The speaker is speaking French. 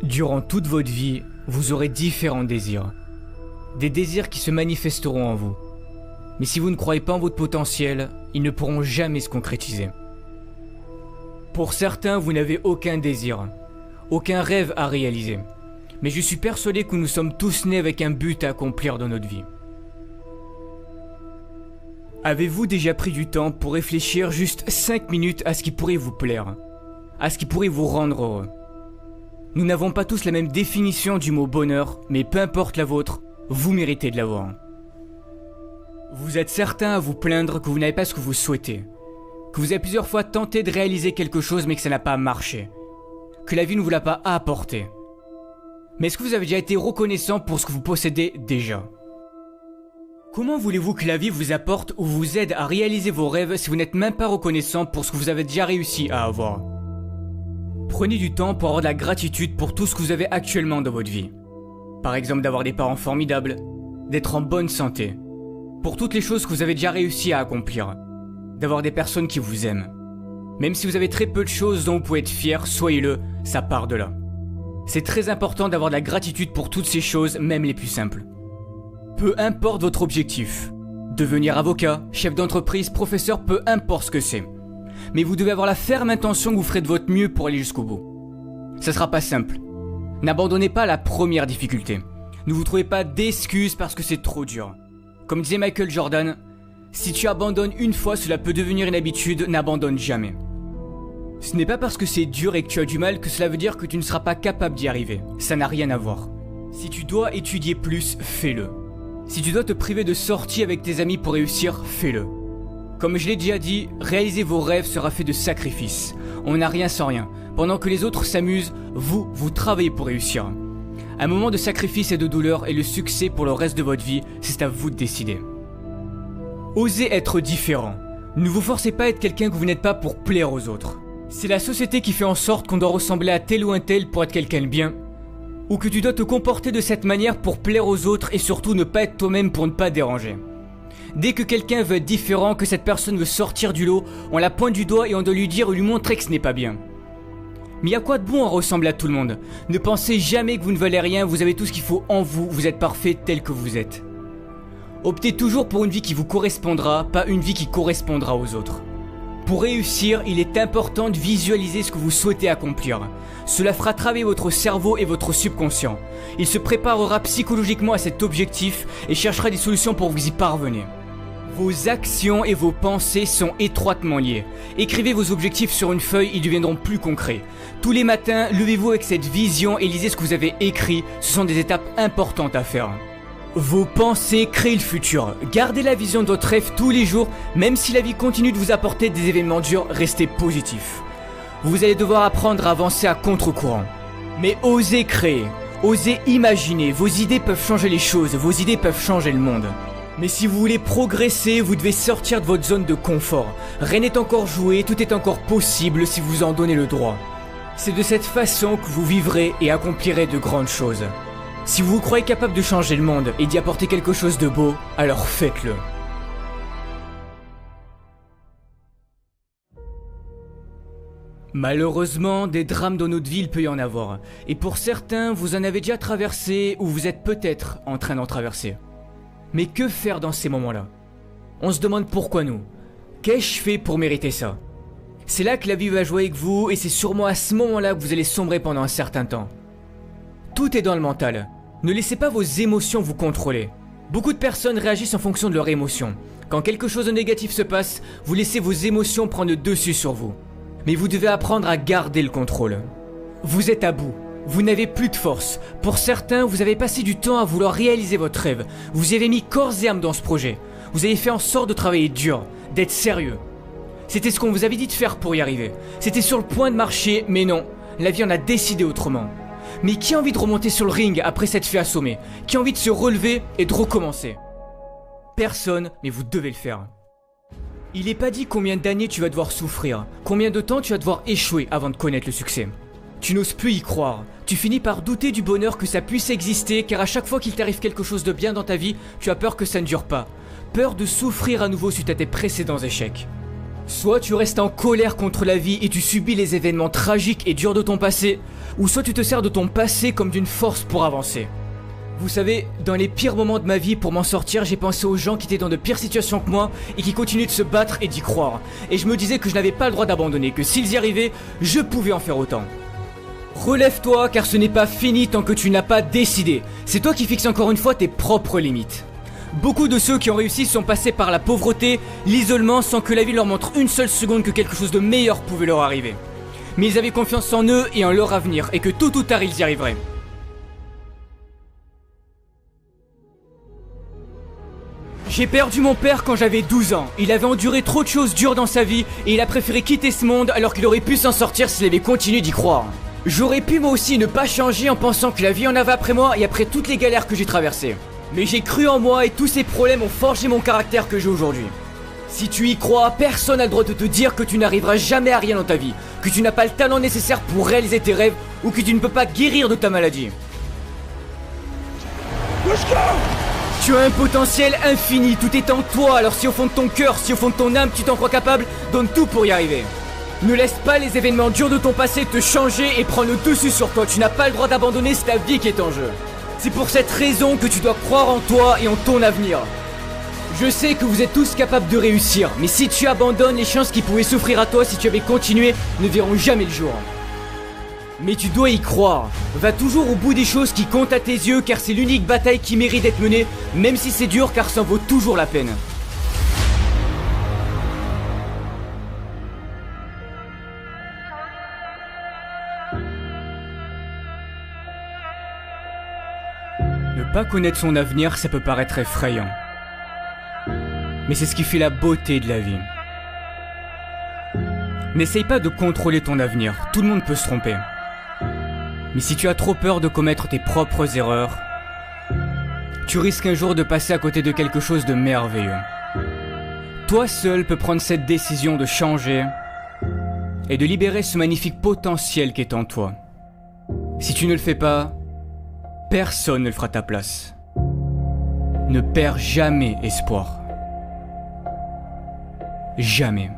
Durant toute votre vie, vous aurez différents désirs. Des désirs qui se manifesteront en vous. Mais si vous ne croyez pas en votre potentiel, ils ne pourront jamais se concrétiser. Pour certains, vous n'avez aucun désir, aucun rêve à réaliser. Mais je suis persuadé que nous sommes tous nés avec un but à accomplir dans notre vie. Avez-vous déjà pris du temps pour réfléchir juste 5 minutes à ce qui pourrait vous plaire, à ce qui pourrait vous rendre heureux? Nous n'avons pas tous la même définition du mot bonheur, mais peu importe la vôtre, vous méritez de l'avoir. Vous êtes certain à vous plaindre que vous n'avez pas ce que vous souhaitez, que vous avez plusieurs fois tenté de réaliser quelque chose mais que ça n'a pas marché, que la vie ne vous l'a pas apporté. Mais est-ce que vous avez déjà été reconnaissant pour ce que vous possédez déjà? Comment voulez-vous que la vie vous apporte ou vous aide à réaliser vos rêves si vous n'êtes même pas reconnaissant pour ce que vous avez déjà réussi à avoir? Prenez du temps pour avoir de la gratitude pour tout ce que vous avez actuellement dans votre vie. Par exemple d'avoir des parents formidables, d'être en bonne santé, pour toutes les choses que vous avez déjà réussi à accomplir, d'avoir des personnes qui vous aiment. Même si vous avez très peu de choses dont vous pouvez être fier, soyez-le, ça part de là. C'est très important d'avoir de la gratitude pour toutes ces choses, même les plus simples. Peu importe votre objectif, devenir avocat, chef d'entreprise, professeur, peu importe ce que c'est. Mais vous devez avoir la ferme intention que vous ferez de votre mieux pour aller jusqu'au bout. Ça sera pas simple. N'abandonnez pas la première difficulté. Ne vous trouvez pas d'excuses parce que c'est trop dur. Comme disait Michael Jordan, si tu abandonnes une fois, cela peut devenir une habitude, n'abandonne jamais. Ce n'est pas parce que c'est dur et que tu as du mal que cela veut dire que tu ne seras pas capable d'y arriver. Ça n'a rien à voir. Si tu dois étudier plus, fais-le. Si tu dois te priver de sorties avec tes amis pour réussir, fais-le. Comme je l'ai déjà dit, réaliser vos rêves sera fait de sacrifices. On n'a rien sans rien. Pendant que les autres s'amusent, vous travaillez pour réussir. Un moment de sacrifice et de douleur et le succès pour le reste de votre vie, c'est à vous de décider. Osez être différent. Ne vous forcez pas à être quelqu'un que vous n'êtes pas pour plaire aux autres. C'est la société qui fait en sorte qu'on doit ressembler à tel ou un tel pour être quelqu'un de bien, ou que tu dois te comporter de cette manière pour plaire aux autres et surtout ne pas être toi-même pour ne pas déranger. Dès que quelqu'un veut être différent, que cette personne veut sortir du lot, on la pointe du doigt et on doit lui dire ou lui montrer que ce n'est pas bien. Mais y a quoi de bon à ressembler à tout le monde? Ne pensez jamais que vous ne valez rien, vous avez tout ce qu'il faut en vous, vous êtes parfait tel que vous êtes. Optez toujours pour une vie qui vous correspondra, pas une vie qui correspondra aux autres. Pour réussir, il est important de visualiser ce que vous souhaitez accomplir. Cela fera travailler votre cerveau et votre subconscient. Il se préparera psychologiquement à cet objectif et cherchera des solutions pour vous y parvenir. Vos actions et vos pensées sont étroitement liées. Écrivez vos objectifs sur une feuille, ils deviendront plus concrets. Tous les matins, levez-vous avec cette vision et lisez ce que vous avez écrit. Ce sont des étapes importantes à faire. Vos pensées créent le futur. Gardez la vision de votre rêve tous les jours, même si la vie continue de vous apporter des événements durs, restez positif. Vous allez devoir apprendre à avancer à contre-courant. Mais osez créer, osez imaginer, vos idées peuvent changer les choses, vos idées peuvent changer le monde. Mais si vous voulez progresser, vous devez sortir de votre zone de confort. Rien n'est encore joué, tout est encore possible si vous en donnez le droit. C'est de cette façon que vous vivrez et accomplirez de grandes choses. Si vous vous croyez capable de changer le monde et d'y apporter quelque chose de beau, alors faites-le. Malheureusement, des drames dans notre vie, il peut y en avoir. Et pour certains, vous en avez déjà traversé ou vous êtes peut-être en train d'en traverser. Mais que faire dans ces moments-là? On se demande pourquoi nous. Qu'ai-je fait pour mériter ça? C'est là que la vie va jouer avec vous et c'est sûrement à ce moment-là que vous allez sombrer pendant un certain temps. Tout est dans le mental. Ne laissez pas vos émotions vous contrôler. Beaucoup de personnes réagissent en fonction de leurs émotions. Quand quelque chose de négatif se passe, vous laissez vos émotions prendre le dessus sur vous. Mais vous devez apprendre à garder le contrôle. Vous êtes à bout. Vous n'avez plus de force. Pour certains, vous avez passé du temps à vouloir réaliser votre rêve. Vous y avez mis corps et âme dans ce projet. Vous avez fait en sorte de travailler dur, d'être sérieux. C'était ce qu'on vous avait dit de faire pour y arriver. C'était sur le point de marcher, mais non. La vie en a décidé autrement. Mais qui a envie de remonter sur le ring après s'être fait assommer? Qui a envie de se relever et de recommencer? Personne, mais vous devez le faire. Il n'est pas dit combien d'années tu vas devoir souffrir, combien de temps tu vas devoir échouer avant de connaître le succès. Tu n'oses plus y croire, tu finis par douter du bonheur que ça puisse exister car à chaque fois qu'il t'arrive quelque chose de bien dans ta vie, tu as peur que ça ne dure pas. Peur de souffrir à nouveau suite à tes précédents échecs. Soit tu restes en colère contre la vie et tu subis les événements tragiques et durs de ton passé, ou soit tu te sers de ton passé comme d'une force pour avancer. Vous savez, dans les pires moments de ma vie, pour m'en sortir, j'ai pensé aux gens qui étaient dans de pires situations que moi et qui continuaient de se battre et d'y croire. Et je me disais que je n'avais pas le droit d'abandonner, que s'ils y arrivaient, je pouvais en faire autant. Relève-toi car ce n'est pas fini tant que tu n'as pas décidé. C'est toi qui fixes encore une fois tes propres limites. Beaucoup de ceux qui ont réussi sont passés par la pauvreté, l'isolement sans que la vie leur montre une seule seconde que quelque chose de meilleur pouvait leur arriver. Mais ils avaient confiance en eux et en leur avenir et que tôt ou tard ils y arriveraient. J'ai perdu mon père quand j'avais 12 ans. Il avait enduré trop de choses dures dans sa vie et il a préféré quitter ce monde alors qu'il aurait pu s'en sortir s'il avait continué d'y croire. J'aurais pu moi aussi ne pas changer en pensant que la vie en avait après moi et après toutes les galères que j'ai traversées. Mais j'ai cru en moi et tous ces problèmes ont forgé mon caractère que j'ai aujourd'hui. Si tu y crois, personne n'a le droit de te dire que tu n'arriveras jamais à rien dans ta vie, que tu n'as pas le talent nécessaire pour réaliser tes rêves ou que tu ne peux pas guérir de ta maladie. Tu as un potentiel infini, tout est en toi, alors si au fond de ton cœur, si au fond de ton âme tu t'en crois capable, donne tout pour y arriver. Ne laisse pas les événements durs de ton passé te changer et prendre le dessus sur toi, tu n'as pas le droit d'abandonner, c'est ta vie qui est en jeu. C'est pour cette raison que tu dois croire en toi et en ton avenir. Je sais que vous êtes tous capables de réussir, mais si tu abandonnes, les chances qui pouvaient s'offrir à toi si tu avais continué ne verront jamais le jour. Mais tu dois y croire. Va toujours au bout des choses qui comptent à tes yeux car c'est l'unique bataille qui mérite d'être menée, même si c'est dur car ça en vaut toujours la peine. Ne pas connaître son avenir, ça peut paraître effrayant. Mais c'est ce qui fait la beauté de la vie. N'essaye pas de contrôler ton avenir, tout le monde peut se tromper. Mais si tu as trop peur de commettre tes propres erreurs, tu risques un jour de passer à côté de quelque chose de merveilleux. Toi seul peux prendre cette décision de changer et de libérer ce magnifique potentiel qui est en toi. Si tu ne le fais pas, personne ne le fera à ta place. Ne perds jamais espoir. Jamais.